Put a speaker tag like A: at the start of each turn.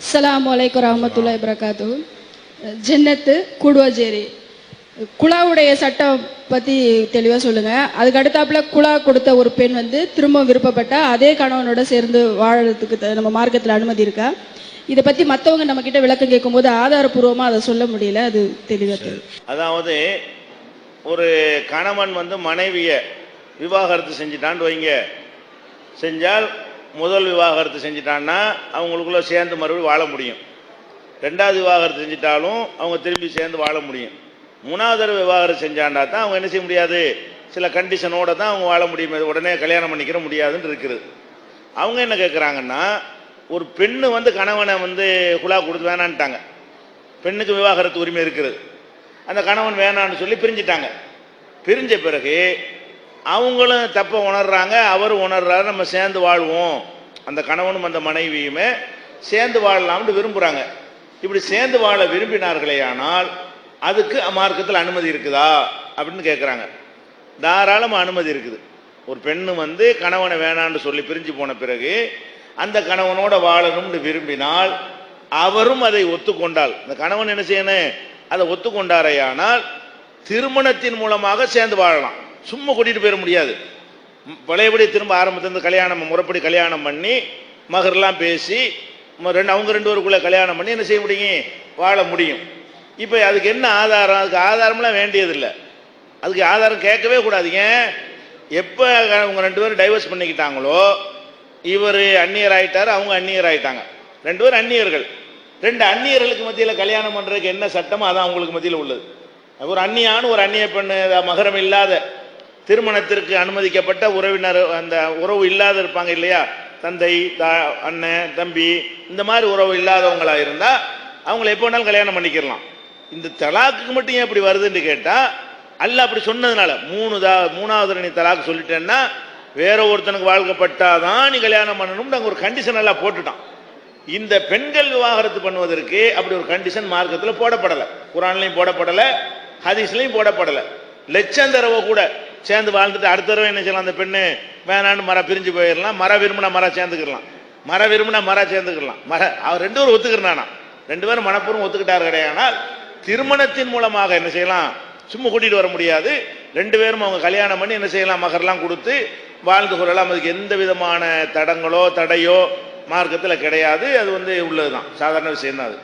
A: அஸ்ஸலாமு அலைக்கும் வரஹ்மத்துல்லாஹி வபரகாத்துஹு. ஜன்னத்து கூடுவாச்சேரி குலாவுடைய சட்டம் பற்றி தெளிவாக சொல்லுங்கள். அதுக்கு அடுத்தாப்புல குலா கொடுத்த ஒரு பெண் திரும்ப விருப்பப்பட்டா அதே கணவனோட சேர்ந்து வாழறதுக்கு நம்ம மார்க்கத்தில் அனுமதி இருக்கா? இதை பற்றி மற்றவங்க நம்ம கிட்ட விளக்கம் கேட்கும்போது ஆதாரபூர்வமாக அதை சொல்ல முடியல. அது தெளிவாக
B: அதாவது ஒரு கணவன் மனைவியை விவாகரத்து செஞ்சிட்டான்னு வைங்க, செஞ்சால் முதல் விவாகரத்து செஞ்சிட்டான்னா அவங்களுக்குள்ள சேர்ந்து மறுபடியும் வாழ முடியும். ரெண்டாவது விவாகரத்து செஞ்சிட்டாலும் அவங்க திரும்பி சேர்ந்து வாழ முடியும். மூணாவது தடவை விவாகரத்து செஞ்சாண்டா தான் அவங்க என்ன செய்ய முடியாது, சில கண்டிஷனோட தான் அவங்க வாழ முடியும். உடனே கல்யாணம் பண்ணிக்கிற முடியாதுன்னு இருக்குது. அவங்க என்ன கேட்குறாங்கன்னா, ஒரு பெண்ணு கணவனை குலா கொடுத்து வேணான்ட்டாங்க. பெண்ணுக்கு விவாகரத்து உரிமை இருக்குது. அந்த கணவன் வேணான்னு சொல்லி பிரிஞ்சிட்டாங்க. பிரிஞ்ச பிறகு அவங்களும் தப்பை உணர்றாங்க, அவரும் உணர்றாரு, நம்ம சேர்ந்து வாழ்வோம், அந்த கணவனும் அந்த மனைவியுமே சேர்ந்து வாழலாம்னு விரும்புகிறாங்க. இப்படி சேர்ந்து வாழ விரும்பினார்களே ஆனால் அதுக்கு மார்க்கத்தில் அனுமதி இருக்குதா அப்படின்னு கேட்குறாங்க. தாராளமாக அனுமதி இருக்குது. ஒரு பெண்ணு கணவனை வேணான்னு சொல்லி பிரிஞ்சு போன பிறகு அந்த கணவனோட வாழணும்னு விரும்பினால் அவரும் அதை ஒத்துக்கொண்டால், இந்த கணவன் என்ன செய்யணும், அதை ஒத்துக்கொண்டாரையானால் திருமணத்தின் மூலமாக சேர்ந்து வாழலாம். சும்மா கூட்டிகிட்டு போயிட முடியாது. பழையபடி திரும்ப ஆரம்பத்திலிருந்து கல்யாணம் முறைப்படி கல்யாணம் பண்ணி மகர்லாம் பேசி அவங்க ரெண்டு பேருக்குள்ள கல்யாணம் பண்ணி என்ன செய்ய முடியும், வாழ முடியும். இப்போ அதுக்கு என்ன ஆதாரம்? அதுக்கு ஆதாரம்லாம் வேண்டியதில்லை. அதுக்கு ஆதாரம் கேட்கவே கூடாதுங்க. எப்போ அவங்க ரெண்டு பேரும் டைவர்ஸ் பண்ணிக்கிட்டாங்களோ, இவர் அந்நியர் ஆயிட்டார், அவங்க அந்நியர் ஆயிட்டாங்க. ரெண்டு பேரும் அந்நியர்கள். ரெண்டு அந்நியர்களுக்கு மத்தியில் கல்யாணம் பண்ணுறதுக்கு என்ன சட்டமோ அதான் அவங்களுக்கு மத்தியில் உள்ளது. ஒரு அந்நியான ஒரு அந்நிய பெண்ணு, மகரம் இல்லாத திருமணத்திற்கு அனுமதிக்கப்பட்ட உறவினர், அந்த உறவு இல்லாத இருப்பாங்க இல்லையா, தந்தை அண்ணன் தம்பி, இந்த மாதிரி உறவு இல்லாதவங்களா இருந்தா அவங்களை எப்போ வேணாலும் கல்யாணம் பண்ணிக்கிறலாம். இந்த தலாக்கு மட்டும் ஏன் இப்படி வருதுன்னு கேட்டா, அல்லாஹ் அப்படி சொன்னதுனால மூணாவது நீ தலாக்கு சொல்லிட்டேன்னா வேற ஒருத்தனுக்கு வாழ்க்கப்பட்டாதான் நீ கல்யாணம் பண்ணணும் அங்க ஒரு கண்டிஷன் எல்லாம் போட்டுட்டான். இந்த பெண்கள் விவாகரத்து பண்ணுவதற்கு அப்படி ஒரு கண்டிஷன் மார்க்கத்தில் போடப்படலை, குர்ஆன்லையும் போடப்படலை, ஹதீஸ்லையும் போடப்படலை. லட்சம் தடவை கூட சேர்ந்து வாழ்ந்துட்டு அடுத்த தடவை என்ன செய்யலாம், அந்த பெண்ணு வேணான்னு பிரிஞ்சு போயிடலாம். விரும்பினா சேர்ந்துக்கலாம், விரும்பினா சேர்ந்துக்கலாம். அவர் ரெண்டு பேரும் ஒத்துக்கிறானா, ரெண்டு பேரும் மனப்பூர்வம் ஒத்துக்கிட்டார் கிடையானால் திருமணத்தின் மூலமாக என்ன செய்யலாம், சும்மா கூட்டிட்டு வர முடியாது. ரெண்டு பேரும் அவங்க கல்யாணம் பண்ணி என்ன செய்யலாம், மகர்லாம் கொடுத்து வாழ்ந்து கொள்ளலாம். அதுக்கு எந்த விதமான தடங்களோ தடையோ மார்க்கத்தில் கிடையாது. அது உள்ளதுதான், சாதாரண விஷயம் தான் அது.